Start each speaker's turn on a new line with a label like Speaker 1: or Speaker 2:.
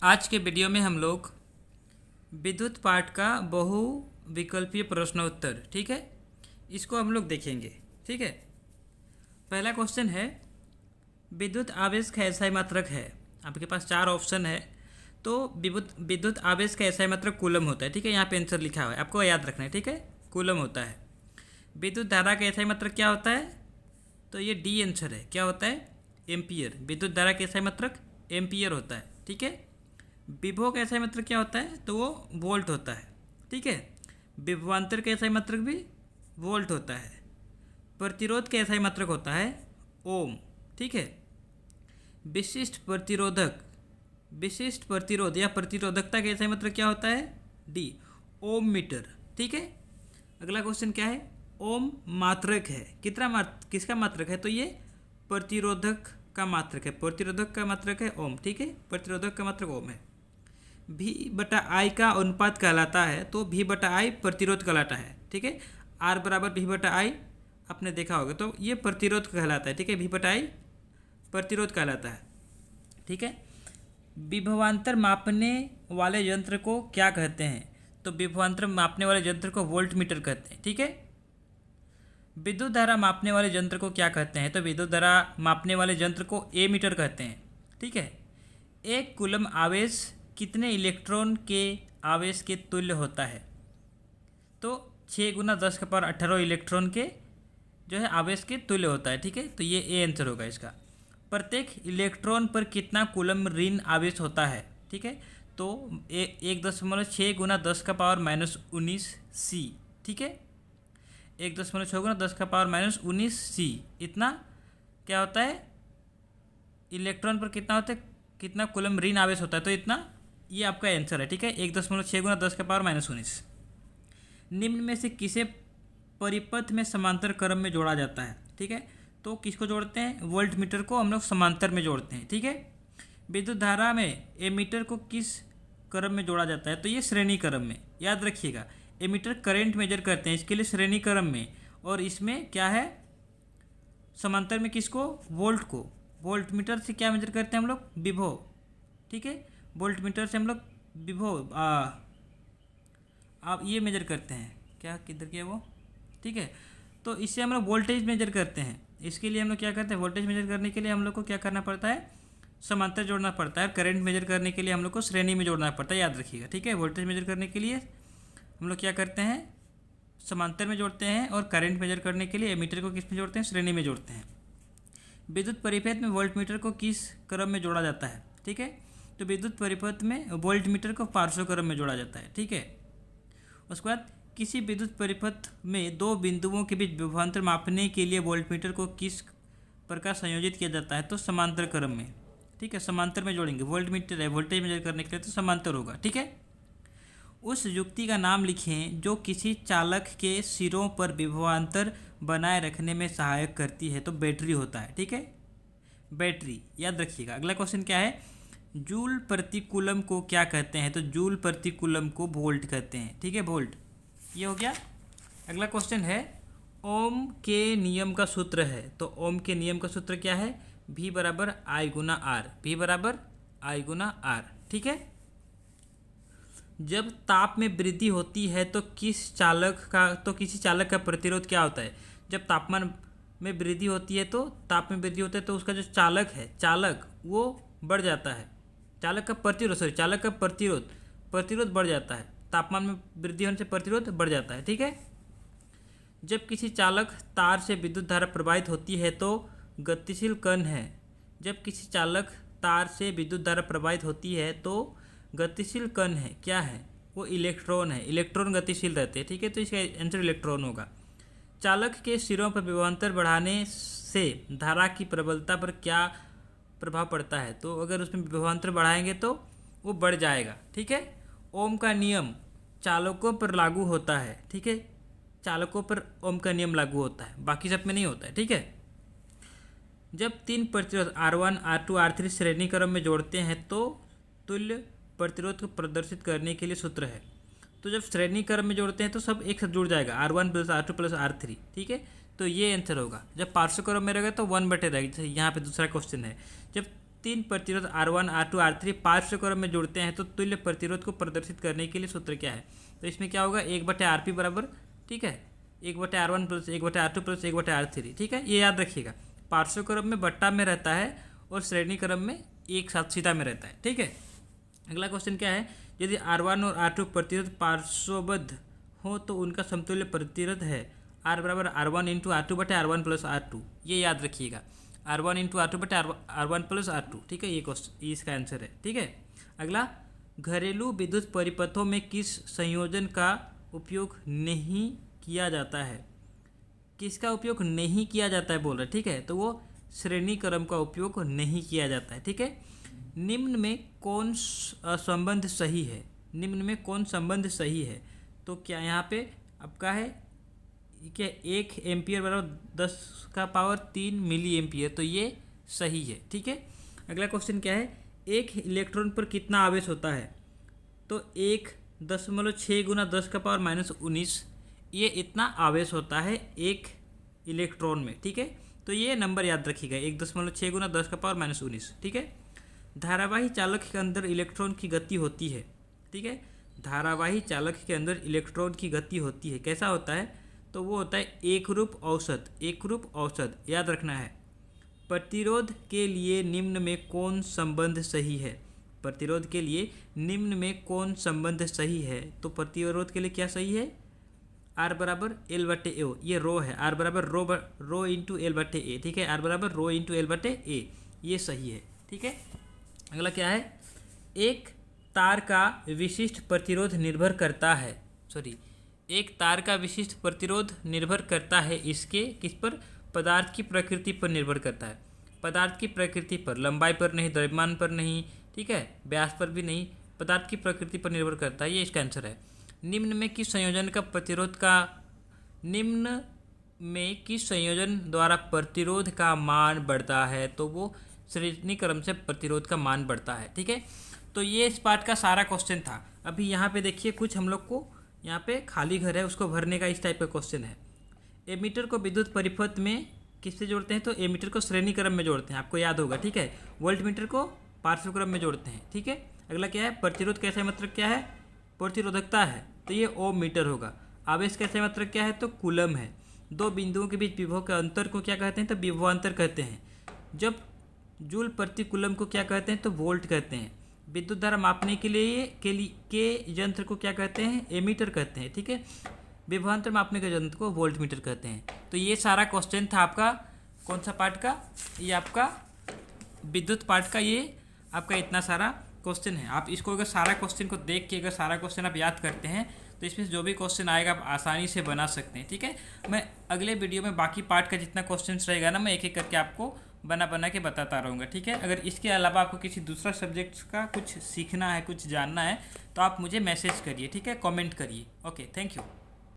Speaker 1: आज के वीडियो में हम लोग विद्युत पाठ का बहु विकल्पीय प्रश्नोत्तर, ठीक है, इसको हम लोग देखेंगे। ठीक है, पहला क्वेश्चन है विद्युत आवेश का एसआई मात्रक है। आपके पास चार ऑप्शन है, तो विद्युत आवेश का एसआई मात्रक कूलम होता है। ठीक है, यहाँ पे आंसर लिखा हुआ है, आपको याद रखना है। ठीक है, कूलम होता है। विद्युत धारा का एसआई मात्रक क्या होता है, तो ये डी आंसर है। क्या होता है, एम्पियर। विद्युत धारा का एसआई मात्रक एम्पियर होता है। ठीक है, विभव का एसआई मात्रक क्या होता है, तो वो वोल्ट होता है। ठीक है, विभवांतर का एसआई मात्रक भी वोल्ट होता है। प्रतिरोध का एसआई मात्रक होता है ओम। ठीक है, विशिष्ट प्रतिरोध या प्रतिरोधकता का एसआई मात्रक क्या होता है, डी, ओम मीटर। ठीक है, अगला क्वेश्चन क्या है, ओम मात्रक है। किसका मात्रक है, तो ये प्रतिरोधक का मात्रक है। प्रतिरोधक का मात्रक है ओम। ठीक है, प्रतिरोधक का मात्रक ओम है। V/I का अनुपात कहलाता है, तो V/I प्रतिरोध कहलाता है। ठीक है, R बराबर V/I आपने देखा होगा, तो ये प्रतिरोध कहलाता है। ठीक है, V/I प्रतिरोध कहलाता है। ठीक है, विभवांतर मापने वाले यंत्र को क्या कहते हैं, तो विभवांतर मापने वाले यंत्र को वोल्ट मीटर कहते हैं। ठीक है, विद्युत धारा मापने वाले यंत्र को क्या कहते हैं, तो विद्युत धारा मापने वाले यंत्र को ए मीटर कहते हैं। ठीक है, एक कूलम आवेश कितने इलेक्ट्रॉन के आवेश के तुल्य होता है, तो 6 × 10⁻18 इलेक्ट्रॉन के जो है आवेश के तुल्य होता है। ठीक है, तो ये ए आंसर होगा इसका। प्रत्येक इलेक्ट्रॉन पर कितना कूलम ऋण आवेश होता है, ठीक है, तो 1.6 × 10⁻−19 सी। ठीक है, 1.6 × 10⁻−19 सी, इतना क्या होता है, इलेक्ट्रॉन पर कितना होता है, कितना कूलम ऋण आवेश होता है, तो इतना, ये आपका आंसर है। ठीक है, 1.6 × 10⁻−19। निम्न में से किसे परिपथ में समांतर क्रम में जोड़ा जाता है, ठीक है, तो किसको जोड़ते हैं, वोल्ट मीटर को हम लोग समांतर में जोड़ते हैं। ठीक है, विद्युत धारा में एमीटर को किस क्रम में जोड़ा जाता है, तो ये श्रेणी क्रम में। याद रखिएगा, एमीटर करंट मेजर करते हैं, इसके लिए श्रेणी क्रम में, और इसमें क्या है, समांतर में किसको, वोल्ट को। वोल्ट मीटर से क्या मेजर करते हैं हम लोग, विभव। ठीक है, वोल्ट मीटर से हम लोग विभव आप ये मेजर करते हैं, क्या किधर किया वो। ठीक है, तो इससे हम लोग वोल्टेज मेजर करते हैं। इसके लिए हम लोग क्या करते हैं, वोल्टेज मेजर करने के लिए हम लोग को क्या करना पड़ता है, समांतर जोड़ना पड़ता है। करंट मेजर करने के लिए हम लोग को श्रेणी में जोड़ना पड़ता है, याद रखिएगा। ठीक है, वोल्टेज मेजर करने के लिए हम लोग क्या करते हैं, समांतर में जोड़ते हैं, और करंट मेजर करने के लिए एमीटर को किस में जोड़ते हैं, श्रेणी में जोड़ते हैं। विद्युत परिपथ में वोल्ट मीटर को किस क्रम में जोड़ा जाता है, ठीक है, तो विद्युत परिपथ में वोल्ट मीटर को पार्श्व क्रम में जोड़ा जाता है। ठीक है, उसके बाद किसी विद्युत परिपथ में दो बिंदुओं के बीच विभवांतर मापने के लिए वोल्ट मीटर को किस प्रकार संयोजित किया जाता है, तो समांतर क्रम में। ठीक है, समांतर में जोड़ेंगे, वोल्ट मीटर है, वोल्टेज मेजर करने के लिए, तो समांतर होगा। ठीक है, उस युक्ति का नाम लिखें जो किसी चालक के सिरों पर विभवांतर बनाए रखने में सहायक करती है, तो बैटरी होता है। ठीक है, बैटरी, याद रखिएगा। अगला क्वेश्चन क्या है, जूल प्रति कूलम को क्या कहते हैं, तो जूल प्रति कूलम को वोल्ट कहते हैं। ठीक है, वोल्ट, ये हो गया। अगला क्वेश्चन है, ओम के नियम का सूत्र है, तो ओम के नियम का सूत्र क्या है, V = I × R। V = I × R। ठीक है, जब ताप में वृद्धि होती है तो किसी चालक का प्रतिरोध क्या होता है, जब तापमान में वृद्धि होती है, तो ताप में वृद्धि होता है, तो उसका जो चालक वो बढ़ जाता है। चालक का प्रतिरोध बढ़ जाता है। तापमान में वृद्धि होने से प्रतिरोध बढ़ जाता है। ठीक है, जब किसी चालक तार से विद्युत धारा प्रवाहित होती है तो गतिशील कण है। जब किसी चालक तार से विद्युत धारा प्रवाहित होती है तो गतिशील कण है, क्या है, वो इलेक्ट्रॉन है। इलेक्ट्रॉन गतिशील रहते हैं। ठीक है, तो इसका आंसर इलेक्ट्रॉन होगा। चालक के सिरों पर विभवांतर बढ़ाने से धारा की प्रबलता पर क्या प्रभाव पड़ता है, तो अगर उसमें विभवांतर बढ़ाएंगे तो वो बढ़ जाएगा। ठीक है, ओम का नियम चालकों पर लागू होता है। ठीक है, चालकों पर ओम का नियम लागू होता है, बाकी सब में नहीं होता है। ठीक है, जब 3 प्रतिरोध R1, R2, R3 श्रेणी क्रम में जोड़ते हैं तो तुल्य प्रतिरोध को प्रदर्शित करने के लिए सूत्र है। तो जब श्रेणी क्रम में जोड़ते हैं तो सब एक साथ जुड़ जाएगा, R1 + R2 + R3। ठीक है, तो ये आंसर होगा। जब पार्श्व क्रम में रहेगा तो 1/रहेगा। जैसे यहाँ पे दूसरा क्वेश्चन है, जब तीन प्रतिरोध R1 R2 R3 पार्श्व क्रम में जोड़ते हैं तो तुल्य प्रतिरोध को प्रदर्शित करने के लिए सूत्र क्या है। तो इसमें क्या होगा, 1/RP बराबर, ठीक है, 1/R1 plus 1/R2 plus 1/R3, ठीक है। ये याद रखिएगा, पार्श्व क्रम में बट्टा में रहता है और श्रेणी क्रम में एक साथ सीधा में रहता है, ठीक है। अगला क्वेश्चन क्या है, यदि R1 और R2 प्रतिरोध पार्श्वबद्ध हो तो उनका समतुल्य प्रतिरोध है R बराबर R1 इंटू R2 बटे R1 प्लस R2। ये याद रखिएगा, R1 इंटू R2 बटे R1 प्लस R2, ठीक है। ये क्वेश्चन इसका आंसर है, ठीक है। अगला, घरेलू विद्युत परिपथों में किस संयोजन का उपयोग नहीं किया जाता है। किसका उपयोग नहीं किया जाता है बोल रहे, ठीक है। तो वो श्रेणी क्रम का उपयोग नहीं किया जाता है, ठीक है। निम्न में कौन संबंध सही है, निम्न में कौन संबंध सही है। तो क्या यहाँ पे आपका है क्या, 1 एम्पियर बराबर 10⁻³ मिली एम्पियर, तो ये सही है, ठीक है। अगला क्वेश्चन क्या है, एक इलेक्ट्रॉन पर कितना आवेश होता है। तो 1.6 गुना 10⁻−19 ये इतना आवेश होता है एक इलेक्ट्रॉन में, ठीक है। तो ये नंबर याद रखिएगा, 1.6 गुना 10⁻−19, ठीक है। धारावाही चालक के अंदर इलेक्ट्रॉन की गति होती है, ठीक है। धारावाही चालक के अंदर इलेक्ट्रॉन की गति होती है, कैसा होता है। तो वो होता है एकरूप औसत, एकरूप औसत याद रखना है। प्रतिरोध के लिए निम्न में कौन संबंध सही है। प्रतिरोध के लिए निम्न में कौन संबंध सही है। तो प्रतिरोध के लिए क्या सही है, R बराबर L/A, ये रो है, R बराबर रो इंटू L/A, ठीक है। R बराबर रो इंटू L/A, ये सही है, ठीक है। अगला क्या है, एक तार का विशिष्ट प्रतिरोध निर्भर करता है, एक तार का विशिष्ट प्रतिरोध निर्भर करता है इसके किस पर, पदार्थ की प्रकृति पर निर्भर करता है। पदार्थ की प्रकृति पर, लंबाई पर नहीं, द्रव्यमान पर नहीं, ठीक है, व्यास पर भी नहीं, पदार्थ की प्रकृति पर निर्भर करता है, ये इसका आंसर है। निम्न में किस संयोजन का प्रतिरोध का, निम्न में किस संयोजन द्वारा प्रतिरोध का मान बढ़ता है। तो वो श्रेणी क्रम से प्रतिरोध का मान बढ़ता है, ठीक है। तो ये इस पार्ट का सारा क्वेश्चन था। अभी यहाँ पे देखिए कुछ हम लोग को यहाँ पे खाली घर है उसको भरने का इस टाइप का क्वेश्चन है। एमीटर को विद्युत परिपथ में किससे जोड़ते हैं। तो एमीटर को श्रेणी क्रम में जोड़ते हैं, आपको याद होगा, ठीक है। वोल्टमीटर को पार्श्व क्रम में जोड़ते हैं, ठीक है। अगला क्या है, प्रतिरोध कैसे मतलब क्या है, प्रतिरोधकता है, तो ये ओम मीटर होगा। आवेश कैसे मतलब क्या है, तो कूलम है। दो बिंदुओं के बीच विभव के अंतर को क्या कहते हैं, तो विभवांतर कहते हैं। जब जूल प्रति कूलम को क्या कहते हैं, तो वोल्ट कहते हैं। विद्युत धारा मापने के लिए के यंत्र को क्या कहते हैं, एमीटर कहते हैं, ठीक है। विभवांतर मापने के यंत्र को वोल्टमीटर कहते हैं। तो ये सारा क्वेश्चन था आपका कौन सा पार्ट का, ये आपका विद्युत पार्ट का, ये आपका इतना सारा क्वेश्चन है। आप इसको अगर सारा क्वेश्चन को देख के अगर सारा क्वेश्चन आप याद करते हैं तो इसमें जो भी क्वेश्चन आएगा आप आसानी से बना सकते हैं, ठीक है। मैं अगले वीडियो में बाकी पार्ट का जितना क्वेश्चन रहेगा ना, मैं एक एक करके आपको बना के बताता रहूँगा, ठीक है। अगर इसके अलावा आपको किसी दूसरा सब्जेक्ट का कुछ सीखना है, कुछ जानना है, तो आप मुझे मैसेज करिए, ठीक है, कमेंट करिए। Okay, thank you.